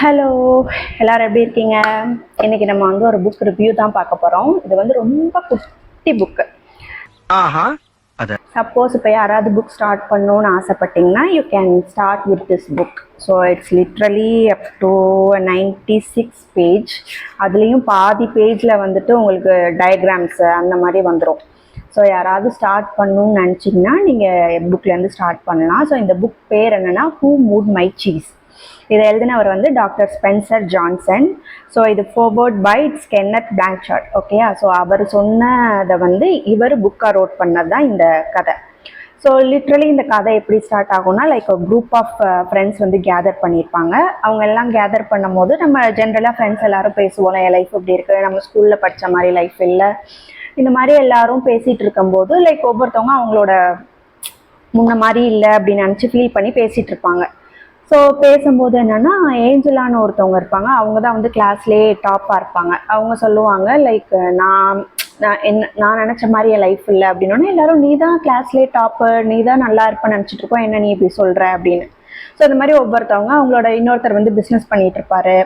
Hello, எல்லாரும் எப்படி இருக்கீங்க? இன்னைக்கு நம்ம வந்து ஒரு புக் ரிவ்யூ தான் பார்க்க போகிறோம். இது வந்து ரொம்ப குட்டி புக்கு. சப்போஸ் இப்போ யாராவது புக் ஸ்டார்ட் பண்ணணும்னு ஆசைப்பட்டீங்கன்னா you can start with this book. So it's literally up to 96 page. அதுலேயும் பாதி பேஜில் வந்துட்டு உங்களுக்கு டயக்ராம்ஸு அந்த மாதிரி வந்துடும். ஸோ யாராவது ஸ்டார்ட் பண்ணணும்னு நினச்சிங்கன்னா நீங்கள் புக்லேருந்து ஸ்டார்ட் பண்ணலாம். ஸோ இந்த புக் பேர் என்னென்னா ஹூ மூட் மை சீஸ். இதை எழுதினவர் வந்து டாக்டர் ஸ்பென்சர் ஜான்சன். ஸோ இது ஃபோர்வேர்ட் பை கென்னத் பிளான்சார்ட். ஓகேயா? ஸோ அவர் சொன்னதை வந்து இவர் புக்காக ரோட் பண்ணது தான் இந்த கதை. ஸோ லிட்ரலி இந்த கதை எப்படி ஸ்டார்ட் ஆகும்னா, லைக் ஒரு குரூப் ஆஃப் ஃப்ரெண்ட்ஸ் வந்து கேதர் பண்ணியிருப்பாங்க. அவங்க எல்லாம் கேதர் பண்ணும் போது நம்ம ஜென்ரலாக ஃப்ரெண்ட்ஸ் எல்லாரும் பேசுவோம், என் லைஃப் இப்படி இருக்குது, நம்ம ஸ்கூலில் படித்த மாதிரி லைஃப் இல்லை, இந்த மாதிரி எல்லாரும் பேசிகிட்டு இருக்கும்போது லைக் ஒவ்வொருத்தவங்க அவங்களோட முன்ன மாதிரி இல்லை அப்படின்னு நினச்சி ஃபீல் பண்ணி பேசிகிட்டு இருப்பாங்க. ஸோ பேசும்போது என்னென்னா, ஏஞ்சலான ஒருத்தவங்க இருப்பாங்க. அவங்க தான் வந்து கிளாஸ்லேயே டாப்பாக இருப்பாங்க. அவங்க சொல்லுவாங்க லைக் நான் நினச்ச மாதிரி என் லைஃப் இல்லை அப்படின்னோடனே எல்லாரும் நீ தான் கிளாஸ்லேயே டாப்பர், நீ தான் நல்லா இருப்பேன்னு நினச்சிட்டு இருக்கோம், என்ன நீ இப்படி சொல்கிற அப்படின்னு. ஸோ இந்த மாதிரி ஒவ்வொருத்தவங்க அவங்களோட இன்னொருத்தர் வந்து பிஸ்னஸ் பண்ணிகிட்டு இருப்பார்.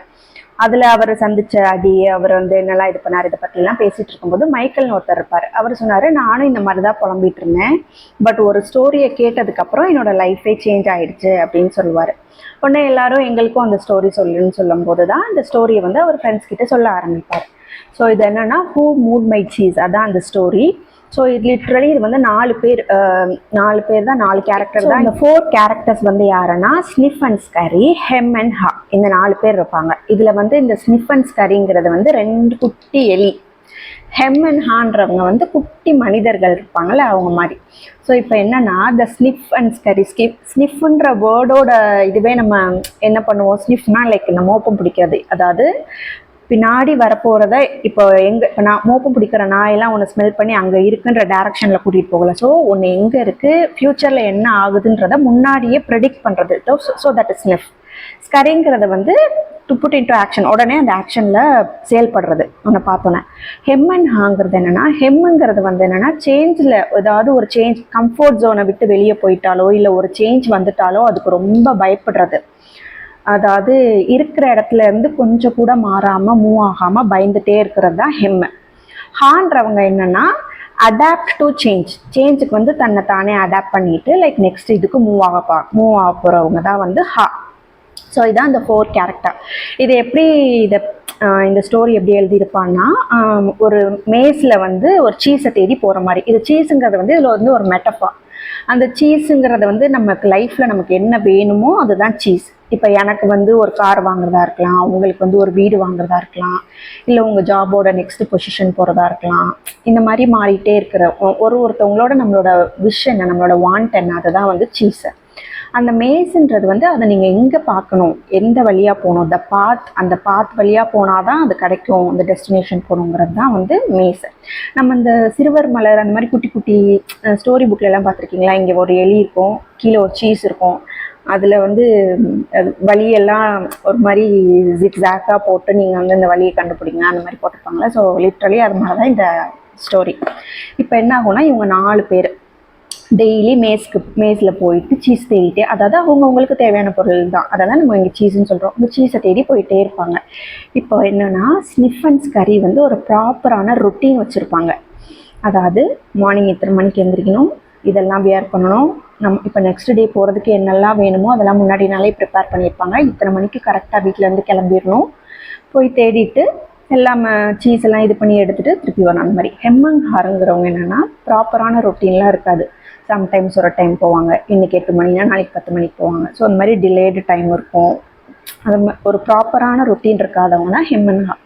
அதில் அவர் சந்தித்த அடி, அவர் வந்து என்னெல்லாம் இது பண்ணார், இதை பற்றிலாம் பேசிகிட்டு இருக்கும்போது மைக்கேல்னு ஒருத்தர் இருப்பார். அவர் சொன்னார், நானும் இந்த மாதிரி தான் புலம்பிகிட்டு இருந்தேன், பட் ஒரு ஸ்டோரியை கேட்டதுக்கப்புறம் என்னோடய லைஃபே சேஞ்ச் ஆகிடுச்சு அப்படின்னு சொல்லுவார். உடனே எல்லாரும் எங்களுக்கும் அந்த ஸ்டோரி சொல்லுன்னு சொல்லும்போது தான் அந்த ஸ்டோரியை வந்து அவர் ஃப்ரெண்ட்ஸ் கிட்ட சொல்ல ஆரம்பிப்பார். ஸோ இது என்னென்னா ஹூ மூட் மை சீஸ், அதான் அந்த ஸ்டோரி. ஸோ இது லிட்ரலி இது வந்து 4 பேர் தான், 4 கேரக்டர் தான். இந்த 4 கேரக்டர்ஸ் வந்து யாருன்னா ஸ்னிஃப் அண்ட் ஸ்கரி, ஹெம் அண்ட் ஹா, இந்த 4 பேர் இருப்பாங்க. இதில் வந்து இந்த ஸ்னிஃப் அண்ட் ஸ்கரிங்கிறது வந்து 2 குட்டி எலி, ஹெம் அண்ட் ஹான்றவங்க வந்து குட்டி மனிதர்கள் இருப்பாங்கள்ல அவங்க மாதிரி. ஸோ இப்போ என்னென்னா த ஸ்னிஃப் அண்ட் ஸ்கரி, ஸ்னிஃப்ன்ற வேர்டோட இதுவே நம்ம என்ன பண்ணுவோம், ஸ்னிஃப்னா லைக் இந்த மோப்பம் பிடிக்கிறது, அதாவது பின்னாடி வரப்போகிறத இப்போ இப்போ நான் மோப்பம் பிடிக்கிற நாயெல்லாம் ஒன்று ஸ்மெல் பண்ணி அங்கே இருக்குன்ற டேரக்ஷனில் கூட்டிகிட்டு போகல. ஸோ ஒன்று எங்கே இருக்குது, ஃப்யூச்சரில் என்ன ஆகுதுன்றதை முன்னாடியே ப்ரெடிக்ட் பண்ணுறது. So that is sniff. ஸ்கரிங்கிறத வந்து டு புட் இன்டு ஆக்ஷன், உடனே அந்த ஆக்ஷனில் செயல்படுறது ஒன்று பார்த்தோன்னே. ஹெம் அண்ட் ஹாங்கிறது என்னென்னா, ஹெம்முங்கிறது வந்து என்னென்னா சேஞ்சில் ஏதாவது ஒரு சேஞ்ச், கம்ஃபர்ட் ஜோனை விட்டு வெளியே போயிட்டாலோ இல்லை ஒரு சேஞ்ச் வந்துட்டாலோ அதுக்கு ரொம்ப பயப்படுறது, அதாவது இருக்கிற இடத்துல இருந்து கொஞ்சம் கூட மாறாமல் மூவ் ஆகாமல் பயந்துட்டே இருக்கிறது தான் ஹெம்மு. ஹான்றவங்க என்னென்னா அடாப்ட் டு சேஞ்சுக்கு வந்து தன்னை தானே அடாப்ட் பண்ணிட்டு லைக் நெக்ஸ்ட் இதுக்கு மூவ் ஆக போகிறவங்க தான் வந்து ஹா. ஸோ இதான் இந்த 4 கேரக்டர். இது எப்படி இந்த ஸ்டோரி எப்படி எழுதியிருப்பான்னா, ஒரு மேஸில் வந்து ஒரு சீஸை தேடி போகிற மாதிரி. இது சீஸுங்கிறது வந்து இதில் வந்து ஒரு மெட்டஃபார். அந்த சீஸுங்கிறத வந்து நமக்கு லைஃப்பில் நமக்கு என்ன வேணுமோ அதுதான் சீஸ். இப்போ எனக்கு வந்து ஒரு கார் வாங்குறதா இருக்கலாம், உங்களுக்கு வந்து ஒரு வீடு வாங்குறதா இருக்கலாம், இல்லை உங்கள் ஜாபோட நெக்ஸ்ட் பொசிஷன் போகிறதா இருக்கலாம். இந்த மாதிரி மாறிட்டே இருக்கிற ஒருத்தவங்களோட நம்மளோட விஷ் என்ன, நம்மளோட வாண்ட் என்ன, அதுதான் வந்து சீஸு. அந்த மேஸுன்றது வந்து அதை நீங்கள் எங்கே பார்க்கணும், எந்த வழியாக போகணும், அந்த பாத் வழியாக போனால் தான் அது கிடைக்கும், அந்த டெஸ்டினேஷன் போகணுங்கிறது தான் வந்து மேஸு. நம்ம இந்த சிறுவர் மலர் அந்த மாதிரி குட்டி குட்டி ஸ்டோரி புக்கிலலாம் பார்த்துருக்கீங்களா, இங்கே ஒரு எலி இருக்கும், கீழே ஒரு சீஸ் இருக்கும், அதில் வந்து வழியெல்லாம் ஒரு மாதிரி ஜிக்ஸாக்காக போட்டு நீங்கள் வந்து இந்த வழியை கண்டுபிடிங்க அந்த மாதிரி போட்டிருப்பாங்களே. ஸோ லிட்ரலி அது மாதிரி தான் இந்த ஸ்டோரி. இப்போ என்ன ஆகும்னா, இவங்க 4 பேர் டெய்லி மேஸில் போயிட்டு சீஸ் தேடிட்டே, அதாவது அவங்களுக்கு தேவையான பொருள் தான், அதை தான் நம்ம இங்கே சீஸ்ன்னு சொல்கிறோம், இந்த சீஸை தேடி போயிட்டே இருப்பாங்க. இப்போ என்னென்னா ஸ்னிஃப் அண்ட் ஸ்கரி வந்து ஒரு ப்ராப்பரான ரொட்டீன் வச்சுருப்பாங்க. அதாவது மார்னிங் இத்தனை மணிக்கு எழுந்திரிக்கணும், இதெல்லாம் வியர் பண்ணணும், இப்போ நெக்ஸ்ட் டே போகிறதுக்கு என்னெல்லாம் வேணுமோ அதெல்லாம் முன்னாடி நாளே ப்ரிப்பேர் பண்ணியிருப்பாங்க. இத்தனை மணிக்கு கரெக்டாக வீட்டிலேருந்து கிளம்பிடணும், போய் தேடிட்டு எல்லாம் சீஸ் எல்லாம் இது பண்ணி எடுத்துகிட்டு திருப்பி வரணும். அந்த மாதிரி ஹெம் அண்ட் ஹாருங்கிறவங்க என்னென்னா ப்ராப்பரான ரொட்டீன்லாம் இருக்காது. சம்டைம்ஸ் ஒரு டைம் போவாங்க, இன்றைக்கி 8 மணினா நாளைக்கு 10 மணிக்கு போவாங்க. ஸோ அந்த மாதிரி டிலேடு டைம் இருக்கும். அது ஒரு ப்ராப்பரான ரொட்டீன் இருக்காதவங்க தான் ஹெம் அண்ட் ஹா.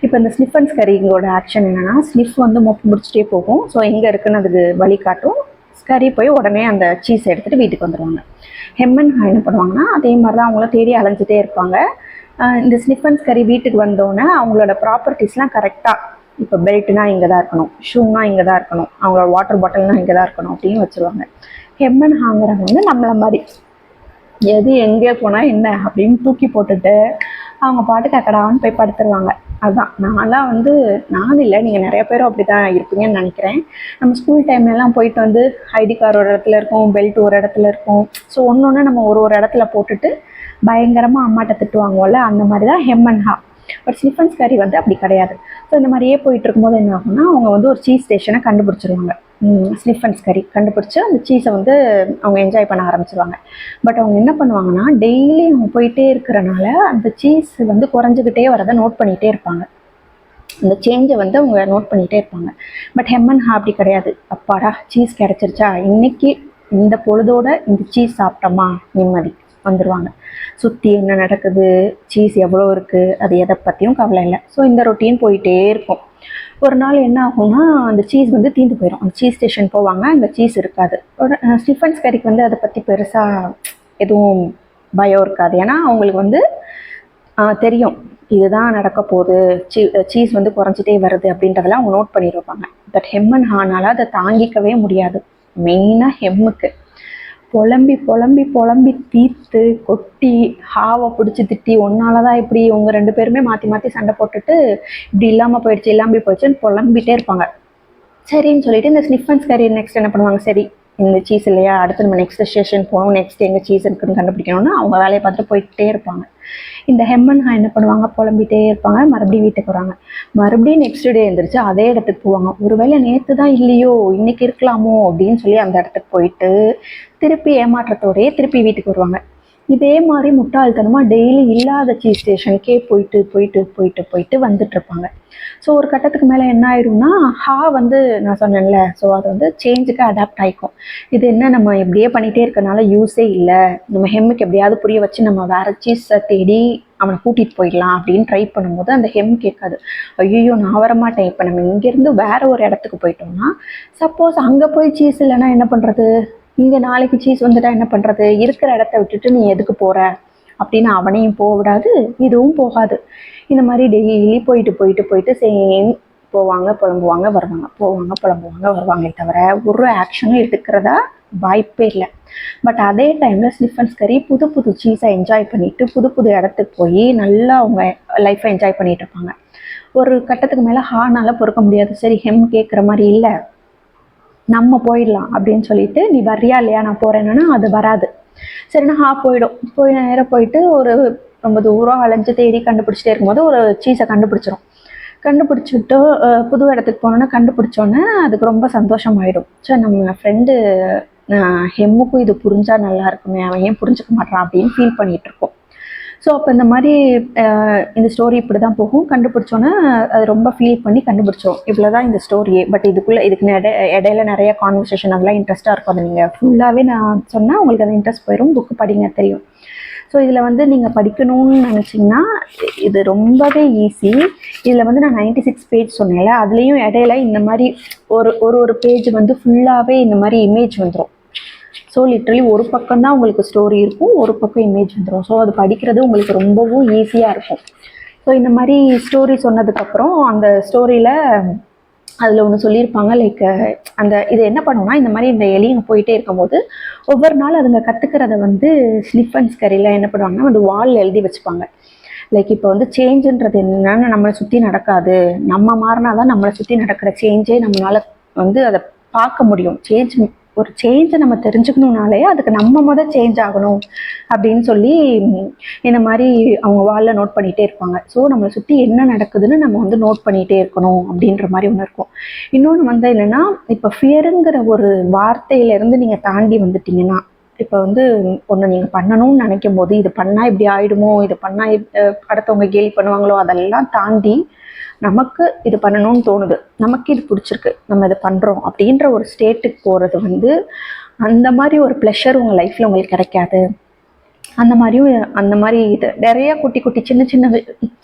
இப்போ இந்த ஸ்னிஃப் அண்ட் ஸ்கரிங்கோட ஆக்ஷன் என்னென்னா, ஸ்னிஃப் வந்து மொப்பு முடிச்சுட்டே போகும், ஸோ எங்கே இருக்குன்னு அதுக்கு வழி காட்டும். ஸ்கரி போய் உடனே அந்த சீஸை எடுத்துகிட்டு வீட்டுக்கு வந்துடுவாங்க. ஹெம் அண்ட் ஹா என்ன பண்ணுவாங்கன்னா, அதே மாதிரி தான் அவங்கள தேடி அலைஞ்சிட்டே இருப்பாங்க. இந்த ஸ்னிஃப் அண்ட் ஸ்கரி வீட்டுக்கு வந்தோடனே அவங்களோட ப்ராப்பர்ட்டிஸ்லாம் கரெக்டாக, இப்போ பெல்ட்னா இங்கே தான் இருக்கணும், ஷூனா இங்கே தான் இருக்கணும், அவங்களோட வாட்டர் பாட்டில்னா இங்கே தான் இருக்கணும் அப்படின்னு வச்சுருவாங்க. ஹெம் அண்ட் ஹாங்கிறவங்க வந்து நம்மளை மாதிரி எது எங்கே போனால் என்ன அப்படின்னு தூக்கி போட்டுட்டு அவங்க பாட்டுக்கு அக்கடான்னு போய் படுத்துருவாங்க. அதுதான் நான்லாம் வந்து, நான் இல்லை, நீங்கள் நிறைய பேரும் அப்படி தான் இருப்பீங்கன்னு நினைக்கிறேன். நம்ம ஸ்கூல் டைம்லலாம் போயிட்டு வந்து ஐடி கார்டு ஒரு இடத்துல இருக்கும், பெல்ட் ஒரு இடத்துல இருக்கும். ஸோ ஒன்று நம்ம ஒரு இடத்துல போட்டுட்டு பயங்கரமாக அம்மாட்ட திட்டுவாங்கல்ல, அந்த மாதிரி தான் ஹெம் அண்ட் ஹா. பட் ஸ்னிஃப் அண்ட் ஸ்கேரி வந்து அப்படி கிடையாது. ஸோ இந்த மாதிரியே போயிட்டு இருக்கும்போது என்ன ஆகும்னா, அவங்க வந்து ஒரு சீஸ் ஸ்டேஷனை கண்டுபிடிச்சிருவாங்க. ஸ்னிஃப் அண்ட் ஸ்கேரி கண்டுபிடிச்சி அந்த சீஸை வந்து அவங்க என்ஜாய் பண்ண ஆரம்பிச்சிருவாங்க. பட் அவங்க என்ன பண்ணுவாங்கன்னா, டெய்லி அவங்க போயிட்டே இருக்கிறனால அந்த சீஸ் வந்து குறைஞ்சிக்கிட்டே வரதை நோட் பண்ணிகிட்டே இருப்பாங்க. அந்த சேஞ்சை வந்து அவங்க நோட் பண்ணிகிட்டே இருப்பாங்க. பட் ஹெம் அண்ட் ஹா அப்படி கிடையாது. அப்பாடா சீஸ் கிடச்சிருச்சா, இன்னைக்கு இந்த பொழுதோட இந்த சீஸ் சாப்பிட்டோமா நிம்மதி வந்துடுவாங்க. சுற்றி என்ன நடக்குது, சீஸ் எவ்வளோ இருக்குது, அது எதை பற்றியும் கவலை இல்லை. ஸோ இந்த ரொட்டீன் போயிட்டே இருக்கும். ஒரு நாள் என்ன ஆகும்னா, அந்த சீஸ் வந்து தீர்ந்து போயிடும். அந்த சீஸ் ஸ்டேஷன் போவாங்க, அந்த சீஸ் இருக்காது. ஸ்னிஃப் அண்ட் ஸ்கேரிக்கு வந்து அதை பற்றி பெருசாக எதுவும் பயம் இருக்காது. ஏன்னா அவங்களுக்கு வந்து தெரியும் இதுதான் நடக்க போகுது, சீஸ் வந்து குறைஞ்சிட்டே வருது அப்படின்றதெல்லாம் அவங்க நோட் பண்ணியிருப்பாங்க. பட் ஹெம் அண்ட் ஹானால் அதை தாங்கிக்கவே முடியாது. மெயினாக ஹெம்முக்கு புலம்பி புலம்பி புலம்பி தீர்த்து கொட்டி ஹாவை பிடிச்சி திட்டி, ஒன்னால தான் இப்படி உங்க 2 பேருமே மாற்றி மாற்றி சண்டை போட்டுட்டு இப்படி இல்லாமல் போயிடுச்சுன்னு புலம்பிகிட்டே இருப்பாங்க. சரின்னு சொல்லிட்டு இந்த ஸ்னிஃப் அண்ட் ஸ்கேரி நெக்ஸ்ட் என்ன பண்ணுவாங்க, சரி இந்த சீஸ் இல்லையா, அடுத்து நம்ம நெக்ஸ்ட் ஸ்டேஷன் போகணும், நெக்ஸ்ட் எங்கே சீஸ் இருக்குன்னு கண்டுபிடிக்கணும்னு அவங்க வேலையை பார்த்துட்டு போயிட்டே இருப்பாங்க. இந்த ஹெம் அண்ட் ஹா என்ன பண்ணுவாங்க, புலம்பிகிட்டே இருப்பாங்க. மறுபடியும் வீட்டுக்கு வருவாங்க. மறுபடியும் நெக்ஸ்ட் டே எழுந்திரிச்சு அதே இடத்துக்கு போவாங்க. ஒருவேளை நேற்று தான் இல்லையோ, இன்னைக்கு இருக்கலாமோ அப்படின்னு சொல்லி அந்த இடத்துக்கு போயிட்டு திருப்பி ஏமாற்றத்தோடையே திருப்பி வீட்டுக்கு வருவாங்க. இதே மாதிரி முட்டாள்தனமாக டெய்லி இல்லாத சீஸ் ஸ்டேஷனுக்கே போயிட்டு போயிட்டு போயிட்டு போயிட்டு வந்துட்டு இருப்பாங்க. ஸோ ஒரு கட்டத்துக்கு மேலே என்ன ஆயிடும்னா, ஹா வந்து நான் சொன்னேன்ல, ஸோ அது வந்து சேஞ்சுக்கு அடாப்ட் ஆகிக்கும். இது என்ன நம்ம இப்படியே பண்ணிகிட்டே இருக்கனால யூஸே இல்லை, நம்ம ஹெம்முக்கு எப்படியாவது புரிய வச்சு நம்ம வேறு சீஸை தேடி அவனை கூட்டிகிட்டு போயிடலாம் அப்படின்னு ட்ரை பண்ணும்போது அந்த ஹெம் கேட்காது. ஐயோ நான் வரமாட்டேன், இப்போ நம்ம இங்கேருந்து வேறு ஒரு இடத்துக்கு போயிட்டோம்னா, சப்போஸ் அங்கே போய் சீஸ் இல்லைன்னா என்ன பண்ணுறது, இங்கே நாளைக்கு சீஸ் வந்துட்டா என்ன பண்ணுறது, இருக்கிற இடத்த விட்டுட்டு நீ எதுக்கு போகிற அப்படின்னு அவனையும் போக விடாது, இதுவும் போகாது. இந்த மாதிரி டெய்லி போயிட்டு போயிட்டு போயிட்டு சேம் போவாங்க புலம்புவாங்க வருவாங்க, போவாங்க புலம்புவாங்க வருவாங்களே தவிர ஒரு ஆக்ஷனும் எடுக்கிறதா வாய்ப்பே இல்லை. பட் அதே டைமில் ஸ்னிஃப் அண்ட் ஸ்கேரி புது புது சீஸை என்ஜாய் பண்ணிவிட்டு புது புது இடத்துக்கு போய் நல்லா அவங்க லைஃப்பை என்ஜாய் பண்ணிகிட்டு இருப்பாங்க. ஒரு கட்டத்துக்கு மேலே ஹானால் பொறுக்க முடியாது. சரி ஹெம் கேட்குற மாதிரி இல்லை, நம்ம போயிடலாம் அப்படின்னு சொல்லிட்டு, நீ வர்றியா இல்லையா, நான் போகிறேன்னா அது வராது. சரின்னா ஹா போயிடும். போய் நேராக போயிட்டு ஒரு ரொம்ப தூரம் அலைஞ்சு தேடி கண்டுபிடிச்சிட்டே இருக்கும்போது ஒரு சீஸை கண்டுபிடிச்சிட்டு புது இடத்துக்கு போனோன்னா கண்டுபிடிச்சோன்னே அதுக்கு ரொம்ப சந்தோஷமாயிடும். ஸோ நம்ம ஃப்ரெண்டு ஹெம்முக்கும் இது புரிஞ்சால் நல்லா இருக்குமே, அவன் ஏன் புரிஞ்சுக்க மாட்டான் அப்படின்னு ஃபீல் பண்ணிகிட்டு இருக்கோம். ஸோ அப்போ இந்த மாதிரி இந்த ஸ்டோரி இப்படி தான் போகும். கண்டுபிடிச்சோன்னே அது ரொம்ப ஃபீல் பண்ணி கண்டுபிடிச்சோம், இவ்வளோ தான் இந்த ஸ்டோரியே. பட் இதுக்கு இடையில நிறைய கான்வர்சேஷன் அதெல்லாம் இன்ட்ரெஸ்ட்டாக இருக்கும். அது நீங்கள் ஃபுல்லாகவே நான் சொன்னால் உங்களுக்கு அது இன்ட்ரெஸ்ட் போயிடும், புக்கு படிங்க தெரியும். ஸோ இதில் வந்து நீங்கள் படிக்கணும்னு நினச்சிங்கன்னா இது ரொம்பவே ஈஸி. இதில் வந்து நான் 96 பேஜ் சொன்னேன்ல, அதுலேயும் இடையில இந்த மாதிரி ஒரு பேஜ் வந்து ஃபுல்லாகவே இந்த மாதிரி இமேஜ் வந்துடும். ஸோ லிட்ரலி ஒரு பக்கம் தான் உங்களுக்கு ஸ்டோரி இருக்கும், ஒரு பக்கம் இமேஜ் வந்துடும். ஸோ அது படிக்கிறது உங்களுக்கு ரொம்பவும் ஈஸியாக இருக்கும். ஸோ இந்த மாதிரி ஸ்டோரி சொன்னதுக்கப்புறம் அந்த ஸ்டோரியில் அதில் ஒன்று சொல்லியிருப்பாங்க, லைக் அந்த இது என்ன பண்ணுவோம்னா, இந்த மாதிரி இந்த எலிங்க போயிட்டே இருக்கும்போது ஒவ்வொரு நாள் அதுங்க கற்றுக்கிறத வந்து ஸ்னிஃப் அண்ட் ஸ்கேரியில் என்ன பண்ணுவாங்கன்னா வந்து வால் எழுதி வச்சுப்பாங்க. லைக் இப்போ வந்து சேஞ்சுன்றது என்னன்னா நம்மளை சுற்றி நடக்காது, நம்ம மாறினா தான் நம்மளை சுற்றி நடக்கிற சேஞ்சே நம்மளால் வந்து அதை பார்க்க முடியும். ஒரு சேஞ்சை நம்ம தெரிஞ்சுக்கணுன்னாலே அதுக்கு நம்ம சேஞ்ச் ஆகணும் அப்படின்னு சொல்லி இந்த மாதிரி அவங்க வாலில் நோட் பண்ணிகிட்டே இருப்பாங்க. ஸோ நம்மளை சுற்றி என்ன நடக்குதுன்னு நம்ம வந்து நோட் பண்ணிகிட்டே இருக்கணும் அப்படின்ற மாதிரி ஒன்று இருக்கும். இன்னொன்று வந்து என்னென்னா, இப்போ ஃபியருங்கிற ஒரு வார்த்தையிலேருந்து நீங்கள் தாண்டி வந்துட்டிங்கன்னா, இப்போ வந்து ஒன்று நீங்கள் பண்ணணும்னு நினைக்கும் போது இது பண்ணால் இப்படி ஆகிடுமோ, இது பண்ணால் அடுத்தவங்க கேலி பண்ணுவாங்களோ, அதெல்லாம் தாண்டி நமக்கு இது பண்ணணும்னு தோணுது, நமக்கு இது பிடிச்சிருக்கு, நம்ம இதை பண்ணுறோம் அப்படின்ற ஒரு ஸ்டேட்டுக்கு போகிறது வந்து அந்த மாதிரி ஒரு ப்ளஷர் உங்கள் லைஃப்பில் உங்களுக்கு கிடைக்காது. அந்த மாதிரி இது நிறைய குட்டி குட்டி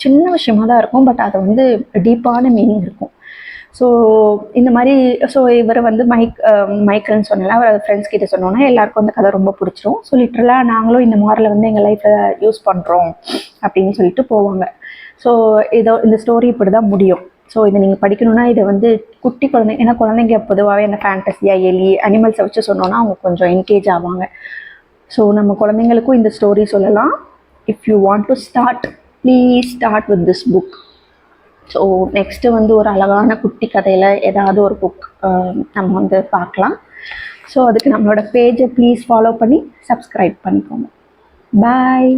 சின்ன விஷயமாக தான் இருக்கும். பட் அது வந்து டீப்பான மீனிங் இருக்கும். ஸோ இந்த மாதிரி இவர் வந்து மைக்கேல்னு சொன்னால அவர் ஃப்ரெண்ட்ஸ் கிட்ட சொன்னோன்னா எல்லாருக்கும் அந்த கதை ரொம்ப பிடிச்சிரும். ஸோ லிட்ரலாக நாங்களும் இந்த மாடலை வந்து எங்கள் லைஃப்பில் யூஸ் பண்ணுறோம் அப்படின்னு சொல்லிட்டு போவாங்க. ஸோ இந்த ஸ்டோரி இப்படி தான் முடியும். ஸோ இதை நீங்கள் படிக்கணுன்னா இதை வந்து குட்டி குழந்தைங்க, ஏன்னா குழந்தைங்க பொதுவாகவே என்ன ஃபேண்டஸியாக எலி அனிமல்ஸை வச்சு சொன்னோன்னா அவங்க கொஞ்சம் என்கேஜ் ஆவாங்க. ஸோ நம்ம குழந்தைங்களுக்கும் இந்த ஸ்டோரி சொல்லலாம். If you want to start, please start with this book. So next வந்து ஒரு அழகான குட்டி கதையில் ஏதாவது ஒரு புக் நம்ம வந்து பார்க்கலாம். ஸோ அதுக்கு நம்மளோட பேஜை ப்ளீஸ் ஃபாலோ பண்ணி சப்ஸ்கிரைப் பண்ணிக்கோங்க. பாய்.